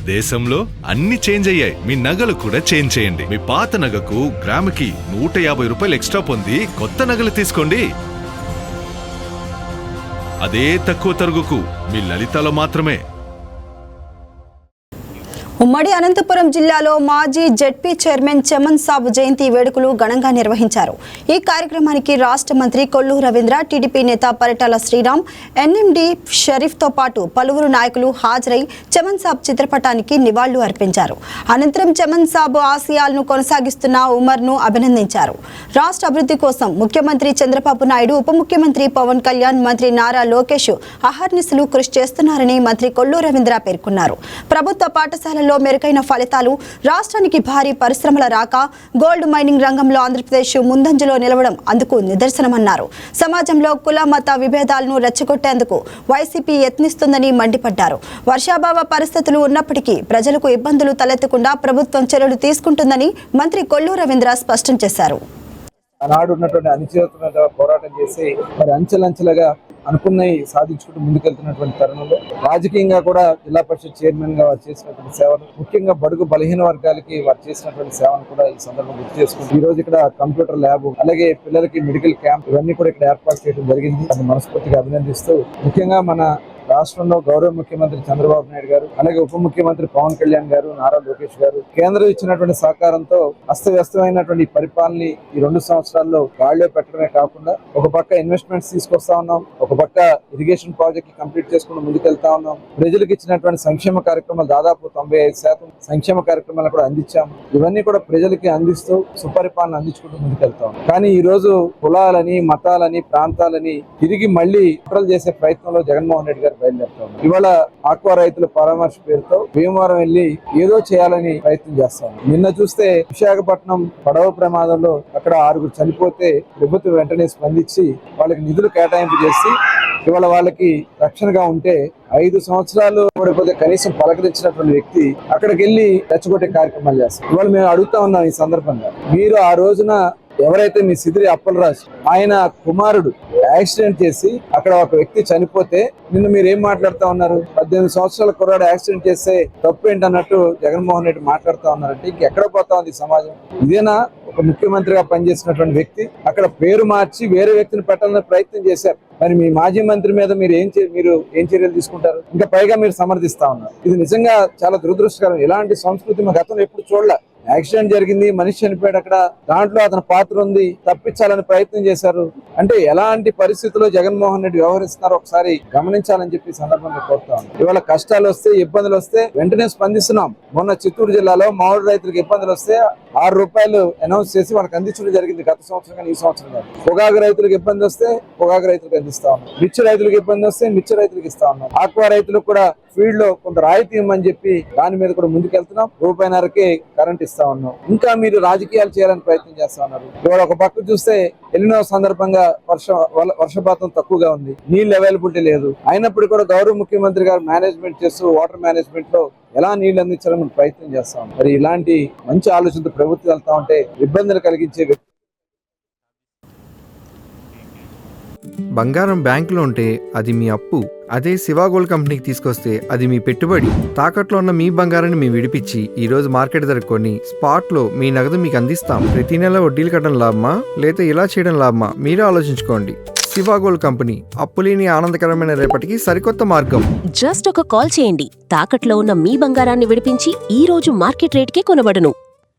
దేశంలో అన్ని చేంజ్ అయ్యాయి, మీ నగలు కూడా చేంజ్ చేయండి. మీ పాత నగకు గ్రాముకి 150 రూపాయలు ఎక్స్ట్రా పొంది కొత్త నగలు తీసుకోండి. అదే తక్కువ తరుగుకు మీ లలితలో మాత్రమే. ఉమ్మడి అనంతపురం జిల్లాలో మాజీ జెడ్పీ చైర్మన్ చమన్ సాబ్ జయంతి వేడుకలు ఘనంగా నిర్వహించారు. ఈ కార్యక్రమానికి రాష్ట్ర మంత్రి కొల్లు రవీంద్ర, టీడీపీ నేత పరిటాల శ్రీరామ్, ఎన్ఎండి షరీఫ్తో పాటు పలువురు నాయకులు హాజరై చమన్ సాబ్ చిత్రపటానికి నివాళులు అర్పించారు. అనంతరం చమన్ సాబ్ ఆశయాలను కొనసాగిస్తున్న ఉమర్ను అభినందించారు. రాష్ట్ర అభివృద్ధి కోసం ముఖ్యమంత్రి చంద్రబాబు నాయుడు, ఉప ముఖ్యమంత్రి పవన్ కళ్యాణ్, మంత్రి నారా లోకేష్ అహర్నిశలు కృషి చేస్తున్నారని మంత్రి కొల్లు రవీంద్ర పేర్కొన్నారు. ప్రభుత్వ పాఠశాలల్లో మెరుగైన ఫలితాలు, రాష్ట్రానికి భారీ పరిశ్రమల రాక, గోల్డ్ మైనింగ్ రంగంలో ఆంధ్రప్రదేశ్ ముందంజలో నిలవడం అందుకు నిదర్శనమన్నారు. సమాజంలో కుల మత విభేదాలను రెచ్చగొట్టేందుకు వైసీపీ యత్నిస్తుందని మండిపడ్డారు. వర్షాభావ పరిస్థితులు ఉన్నప్పటికీ ప్రజలకు ఇబ్బందులు తలెత్తకుండా ప్రభుత్వం చర్యలు తీసుకుంటుందని మంత్రి కొల్లు రవీంద్ర స్పష్టం చేశారు. ఆనాడు ఉన్నటువంటి అనిశ్చిత పోరాటం చేసి మరి అంచెలంచెలుగా అనుకున్నవి సాధించుకుంటూ ముందుకెళ్తున్నటువంటి తరుణంలో రాజకీయంగా కూడా జిల్లా పరిషత్ చైర్మన్ గా వారు చేసినటువంటి సేవలు, ముఖ్యంగా బడుగు బలహీన వర్గాలకి వారు చేసినటువంటి సేవను కూడా ఈ సందర్భంగా గుర్తు చేసుకుంటూ ఈ రోజు ఇక్కడ కంప్యూటర్ ల్యాబ్, అలాగే పిల్లలకి మెడికల్ క్యాంప్ ఇవన్నీ కూడా ఇక్కడ ఏర్పాటు చేయడం జరిగింది. అది మనస్ఫూర్తిగా అభినందిస్తూ, ముఖ్యంగా మన రాష్ట్రంలో గౌరవ ముఖ్యమంత్రి చంద్రబాబు నాయుడు గారు, అలాగే ఉప ముఖ్యమంత్రి పవన్ కళ్యాణ్ గారు, నారా లోకేష్ గారు కేంద్రం ఇచ్చినటువంటి సహకారంతో అస్తవ్యస్తమైనటువంటి పరిపాలన ఈ 2 సంవత్సరాల్లో గాడిలో పెట్టడమే కాకుండా ఒక పక్క ఇన్వెస్ట్మెంట్స్ తీసుకొస్తా ఉన్నాం, ఒక పక్క ఇరిగేషన్ ప్రాజెక్ట్ కంప్లీట్ చేసుకుంటూ ముందుకెళ్తా ఉన్నాం. ప్రజలకు ఇచ్చినటువంటి సంక్షేమ కార్యక్రమాలు దాదాపు 95% సంక్షేమ కార్యక్రమాలు కూడా అందించాం. ఇవన్నీ కూడా ప్రజలకి అందిస్తూ సుపరిపాలన అందించుకుంటూ ముందుకెళ్తా ఉన్నాం. కానీ ఈ రోజు కులాలని, మతాలని, ప్రాంతాలని తిరిగి మళ్ళీ కుట్రలు చేసే ప్రయత్నంలో జగన్మోహన్ రెడ్డి గారు బయలుదేరుతా ఉన్నారు. ఇవాళ ఆక్వా రైతుల పరామర్శ పేరుతో భీమవరం వెళ్లి ఏదో చేయాలని ప్రయత్నం చేస్తాం. నిన్న చూస్తే విశాఖపట్నం పడవ ప్రమాదంలో అక్కడ 6 చనిపోతే ప్రభుత్వం వెంటనే స్పందించి వాళ్ళకి నిధులు కేటాయింపు చేసి ఇవాళ వాళ్ళకి రక్షణగా ఉంటే 5 సంవత్సరాలు పడిపోతే కనీసం పలకరించినటువంటి వ్యక్తి అక్కడికి వెళ్లి రెచ్చగొట్టే కార్యక్రమాలు చేస్తారు. ఇవాళ మేము అడుగుతా ఉన్నాం ఈ సందర్భంగా, మీరు ఆ రోజున ఎవరైతే మీ సిదిరి అప్పలరాజు ఆయన కుమారుడు యాక్సిడెంట్ చేసి అక్కడ ఒక వ్యక్తి చనిపోతే నిన్న మీరు ఏం మాట్లాడుతా ఉన్నారు? 18 సంవత్సరాల కుర్రాడు యాక్సిడెంట్ చేస్తే తప్పు ఏంటన్నట్టు జగన్మోహన్ రెడ్డి మాట్లాడుతా ఉన్నారంటే ఇంకెక్కడ పోతా ఉంది సమాజం? ఇదేనా ఒక ముఖ్యమంత్రిగా పనిచేసినటువంటి వ్యక్తి అక్కడ పేరు మార్చి వేరే వ్యక్తిని పెట్టాలని ప్రయత్నం చేశారు. మరి మీ మాజీ మంత్రి మీద మీరు ఏం చర్యలు తీసుకుంటారు? ఇంకా పైగా మీరు సమర్థిస్తా ఉన్నారు. ఇది నిజంగా చాలా దురదృష్టకరం. ఇలాంటి సంస్కృతి మా గతంలో ఎప్పుడు చూడలే. యాక్సిడెంట్ జరిగింది, మనిషి చనిపోయాడు, అక్కడ దాంట్లో అతని పాత్ర ఉంది, తప్పించాలని ప్రయత్నం చేశారు. అంటే ఎలాంటి పరిస్థితుల్లో జగన్మోహన్ రెడ్డి వ్యవహరిస్తున్నారో ఒకసారి గమనించాలని చెప్పి సందర్భంగా కోరుతా ఉన్నాం. ఇవాళ కష్టాలు వస్తే, ఇబ్బందులు వస్తే వెంటనే స్పందిస్తున్నాం. మొన్న చిత్తూరు జిల్లాలో మామిడి రైతులకు ఇబ్బందులు వస్తే 6 రూపాయలు అనౌన్స్ చేసి వాళ్ళకి అందించడం జరిగింది. గత సంవత్సరం కానీ ఈ సంవత్సరం కానీ. పొగాకు రైతులకు ఇబ్బంది వస్తే పొగాకు రైతులకు అందిస్తా ఉన్నాం. మిర్చి రైతులకు ఇబ్బంది వస్తే మిర్చి రైతులకు ఇస్తా ఉన్నాం. ఆక్వా రైతులకు కూడా ఫీల్డ్ లో కొంత రాయితీ ఇవ్వమని చెప్పి దాని మీద కూడా ముందుకెళ్తున్నాం. ₹1.5కే కరెంట్ ఇస్తా ఉన్నాం. ఇంకా మీరు రాజకీయాలు చేయాలని ప్రయత్నం చేస్తా ఉన్నారు. ఇవాళ ఒక పక్క చూస్తే ఎల్లినో సందర్భంగా వర్షపాతం తక్కువగా ఉంది, నీళ్ళు అవైలబిలిటీ లేదు. అయినప్పుడు కూడా గౌరవ ముఖ్యమంత్రి గారు మేనేజ్మెంట్ చేస్తూ వాటర్ మేనేజ్మెంట్ లో ఎలా నీళ్లు అందించాలని ప్రయత్నం చేస్తాం. మరి ఇలాంటి మంచి ఆలోచనతో ప్రభుత్వం వెళ్తా ఉంటే ఇబ్బందులు కలిగించే బంగారం బ్యాంకులో ఉంటే అది మీ అప్పు, అదే శివ గోల్డ్ కంపెనీకి తీసుకొస్తే అది మీ పెట్టుబడి. తాకట్లో ఉన్న మీ బంగారాన్ని మేము విడిపించి ఈ రోజు మార్కెట్ ధర కొని స్పాట్ లో మీ నగదు మీకు అందిస్తాం. ప్రతి నెల వడ్డీలు కట్టడం లాభమా లేదా ఇలా చేయడం లాభమా మీరే ఆలోచించుకోండి. శివ గోల్డ్ కంపెనీ, అప్పులేని ఆనందకరమైన రేపటికి సరికొత్త మార్గం. జస్ట్ ఒక కాల్ చేయండి. తాకట్లో ఉన్న మీ బంగారాన్ని విడిపించి ఈ రోజు మార్కెట్ రేట్కే కొనబడును.